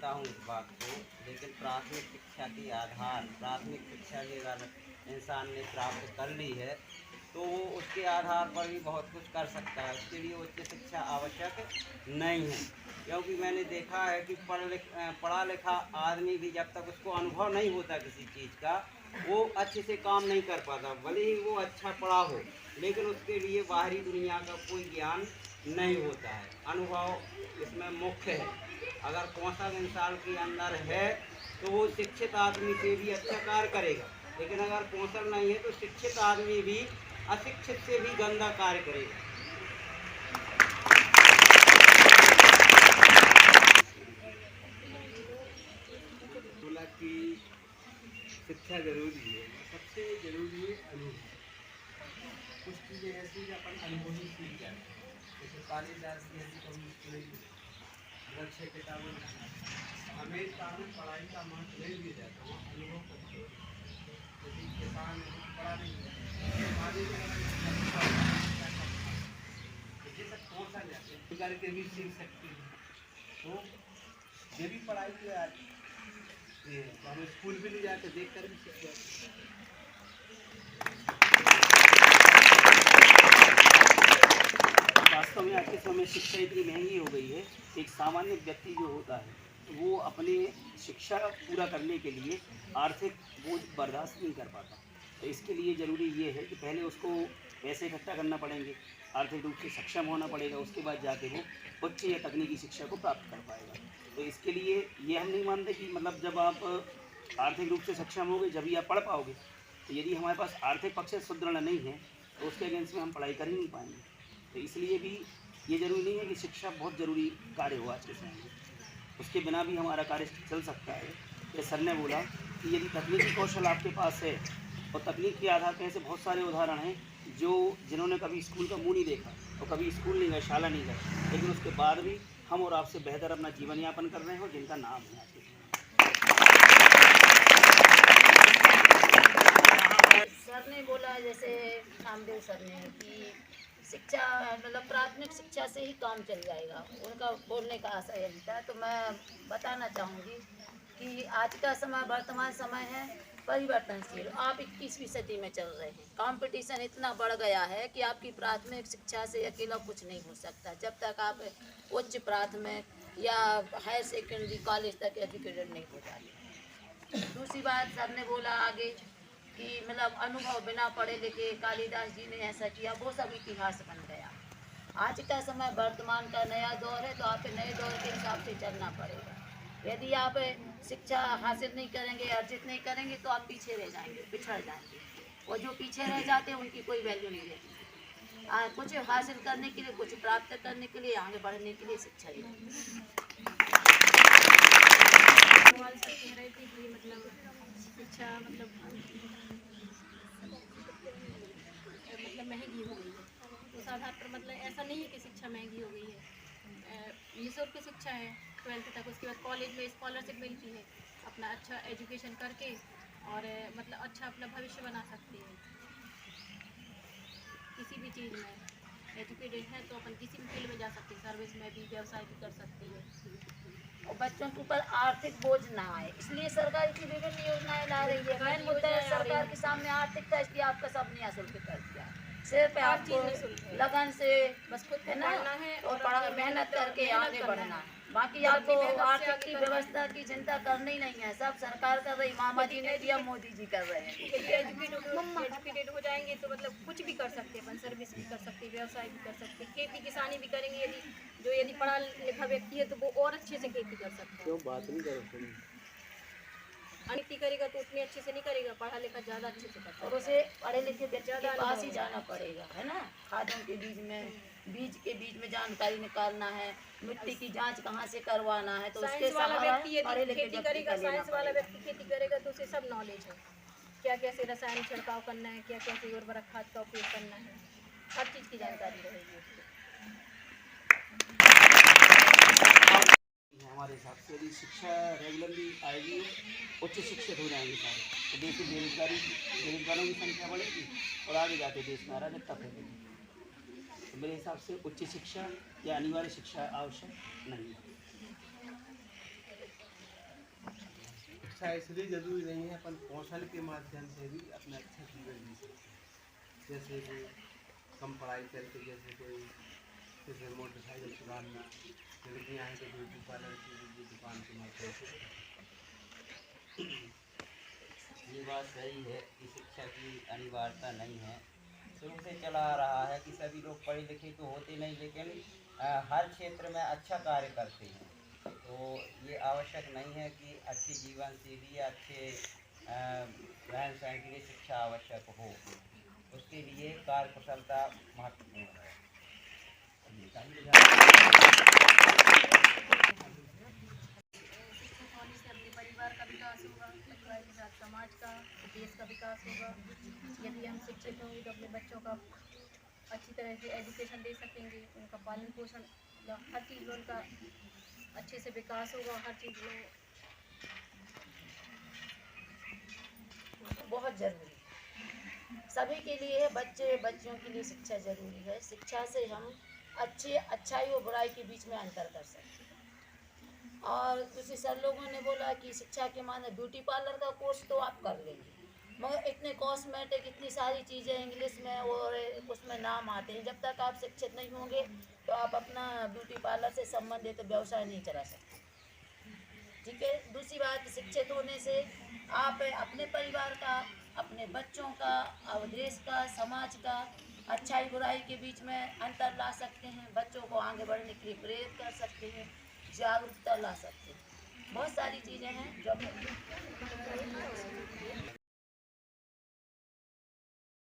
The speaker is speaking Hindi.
मानता हूँ इस बात को, लेकिन प्राथमिक शिक्षा के आधार, प्राथमिक शिक्षा की अगर इंसान ने प्राप्त कर ली है तो वो उसके आधार पर भी बहुत कुछ कर सकता है। उसके लिए उच्च शिक्षा आवश्यक नहीं है, क्योंकि मैंने देखा है कि पढ़ा लिखा आदमी भी जब तक उसको अनुभव नहीं होता किसी चीज़ का, वो अच्छे से काम नहीं कर पाता। भले ही वो अच्छा पढ़ा हो, लेकिन उसके लिए बाहरी दुनिया का कोई ज्ञान नहीं होता है। अनुभव इसमें मुख्य है। अगर कौशल इंसान के अंदर है तो वो शिक्षित आदमी से भी अच्छा कार्य करेगा, लेकिन अगर कौशल नहीं है तो शिक्षित आदमी भी अशिक्षित से भी गंदा कार्य करेगा। बोला कि शिक्षा जरूरी है, सबसे जरूरी है अनुभव। कुछ चीज़ें ऐसी कि अपन अनुभव ही सीख जाते हैं। जैसे कालिदास की ऐसी कभी स्कूल वृक्ष किताबों अमेरिका में पढ़ाई का महत्व नहीं दिया जाता, वहाँ अनुभव करते हैं। यदि किसान पढ़ा नहीं ये सब कौशल है करके भी सीख सकते हैं। तो ये भी पढ़ाई के तो हम स्कूल भी नहीं जाते, देख कर भी सीख जाते। वास्तव में आज के समय में शिक्षा इतनी महंगी हो गई है, एक सामान्य व्यक्ति जो होता है वो अपने शिक्षा पूरा करने के लिए आर्थिक बोझ बर्दाश्त नहीं कर पाता। तो इसके लिए ज़रूरी ये है कि पहले उसको पैसे इकट्ठा करना पड़ेंगे, आर्थिक रूप से सक्षम होना पड़ेगा, उसके बाद जाके वो उच्च या तकनीकी शिक्षा को प्राप्त कर पाएगा। तो इसके लिए ये हम नहीं मानते कि मतलब जब आप आर्थिक रूप से सक्षम होगे जब ही आप पढ़ पाओगे। तो यदि हमारे पास आर्थिक पक्ष से सुदृढ़ नहीं है तो उसके अगेंस्ट में हम पढ़ाई कर ही नहीं पाएंगे। तो इसलिए भी ये ज़रूरी नहीं है कि शिक्षा बहुत ज़रूरी कार्य हो आज के समय में, उसके बिना भी हमारा कार्य चल सकता है। जैसे सर ने बोला कि यदि तकनीकी कौशल आपके पास है, और तकनीक के आधार पर ऐसे बहुत सारे उदाहरण हैं जो जिन्होंने कभी स्कूल का मुँह नहीं देखा और कभी स्कूल नहीं गए, शाला नहीं गए, लेकिन उसके बाद भी हम और आपसे बेहतर अपना जीवन यापन कर रहे हैं और जिनका नाम है आज के समय में। सर ने बोला, जैसे नामदेव सर ने, कि शिक्षा मतलब प्राथमिक शिक्षा से ही काम चल जाएगा, उनका बोलने का आशय यही था। तो मैं बताना चाहूँगी कि आज का समय, वर्तमान समय है परिवर्तनशील। आप 21वीं सदी में चल रहे हैं, कंपटीशन इतना बढ़ गया है कि आपकी प्राथमिक शिक्षा से अकेला कुछ नहीं हो सकता जब तक आप उच्च प्राथमिक या हायर सेकेंडरी कॉलेज तक एजुकेटेड नहीं हो जाते। दूसरी बात सर ने बोला आगे कि मतलब अनुभव बिना पढ़े लिखे कालिदास जी ने ऐसा किया, वो सब इतिहास बन गया। आज का समय वर्तमान का नया दौर है, तो आपके नए दौर के हिसाब से चलना पड़ेगा। यदि आप शिक्षा हासिल नहीं करेंगे, अर्जित नहीं करेंगे, तो आप पीछे रह जाएंगे, पिछड़ जाएंगे। और जो पीछे रह जाते हैं उनकी कोई वैल्यू नहीं रहती। कुछ हासिल करने के लिए, कुछ प्राप्त करने के लिए, आगे बढ़ने के लिए शिक्षा ही कह रहे थे कि मतलब शिक्षा मतलब महंगी हो गई है। उस आधार पर मतलब ऐसा नहीं है कि शिक्षा महंगी हो गई है। निःशुल्क शिक्षा है 12th तक, उसके बाद कॉलेज में स्कॉलरशिप मिलती है, अपना अच्छा एजुकेशन करके और मतलब अच्छा अपना भविष्य बना सकते हैं। किसी भी चीज़ में एजुकेटेड है तो अपन किसी भी फील्ड में जा सकते हैं, सर्विस में भी, व्यवसाय भी कर सकते हैं। और बच्चों के ऊपर आर्थिक बोझ ना आए, इसलिए सरकार की विभिन्न योजनाएं ला रही है। मेन मुद्दा है सरकार के सामने आर्थिक था, इसलिए आपका सब नया शुल्क कर दिया। सिर्फ आपको लगन से बस खुद है ना, और मेहनत करके आगे बढ़ना है। बाकी मतलब आपको अपनी मेहनत से आर्थिक आगे की करना है। व्यवस्था की चिंता करनी नहीं है, सब सरकार कर रही, मामा जी ने दिया, मोदी जी कर रहे हैं। एजुकेटेड हो जाएंगे तो मतलब कुछ भी कर सकते हैं, अपन सर्विस भी कर सकते हैं, व्यवसाय भी कर सकते हैं, खेती किसानी भी करेंगे। यदि पढ़ा लिखा व्यक्ति है तो वो और अच्छे से खेती कर सकता है। क्यों बात नहीं करो, खेती करेगा तो उतनी अच्छे से नहीं करेगा, पढ़ा लिखा ज़्यादा अच्छे से करता और है। उसे पढ़े लिखे व्यक्ति के पास ही जाना पड़ेगा, है ना। खादों के बीज में, बीज के बीच में जानकारी निकालना है, मिट्टी की जांच कहाँ से करवाना है, तो उसके साइंस वाला सहारा व्यक्ति पढ़े यदि लिखे खेती व्यक्ति करेगा, का लेना साइंस वाला पड़ेगा। व्यक्ति खेती करेगा तो उसे सब नॉलेज है, क्या कैसे रसायन छिड़काव करना है, क्या कैसे उर्वरक खाद का उपयोग करना है, हर चीज़ की जानकारी रहेगी उसको। हमारे हिसाब से यदि शिक्षा रेगुलरली आएगी, उच्च शिक्षित हो जाएंगे सारे, तो देश में बेरोजगारों की संख्या बढ़ेगी और आगे जाके देश में अराजकता फैलेगी। तो मेरे हिसाब से उच्च शिक्षा या अनिवार्य शिक्षा आवश्यक नहीं है। शिक्षा इसलिए जरूरी नहीं है, अपन कौशल के माध्यम से भी अपना अच्छा जीवन जी सकते हैं। जैसे कि कम पढ़ाई करके, जैसे कोई जैसे मोटरसाइकिल सुधारना, लड़कियाँ हैं तो ब्यूटी पार्लर की दुकान के माध्यम से। ये बात सही है कि शिक्षा की अनिवार्यता नहीं है, शुरू से चला आ रहा है कि सभी लोग पढ़े लिखे तो होते नहीं, लेकिन हर क्षेत्र में अच्छा कार्य करते हैं। तो ये आवश्यक नहीं है कि अच्छी जीवन शैली या अच्छे रहन सहन के लिए शिक्षा आवश्यक हो, उसके लिए कार्य कुशलता महत्वपूर्ण है। शिक्षित होने से अपने परिवार का विकास होगा, परिवार के साथ समाज का, देश का विकास होगा। यदि हम शिक्षित होंगे तो अपने बच्चों का अच्छी तरह से एजुकेशन दे सकेंगे, उनका पालन पोषण, हर चीज़ में उनका अच्छे से विकास होगा, हर चीज़ में। बहुत ज़रूरी है सभी के लिए है, बच्चे बच्चियों के लिए शिक्षा ज़रूरी है। शिक्षा से हम अच्छाई और बुराई के बीच में अंतर कर सकते हैं। और दूसरे सर लोगों ने बोला कि शिक्षा के माने ब्यूटी पार्लर का कोर्स तो आप कर लेंगे, मगर इतने कॉस्मेटिक इतनी सारी चीज़ें इंग्लिश में और उसमें नाम आते हैं, जब तक आप शिक्षित नहीं होंगे तो आप अपना ब्यूटी पार्लर से संबंधित व्यवसाय नहीं चला सकते। ठीक है। दूसरी बात, शिक्षित होने से आप अपने परिवार का, अपने बच्चों का और देश का, समाज का अच्छाई बुराई के बीच में अंतर ला सकते हैं, बच्चों को आगे बढ़ने के लिए प्रेरित कर सकते हैं, जागरूकता ला सकते हैं। बहुत सारी चीज़ें हैं जो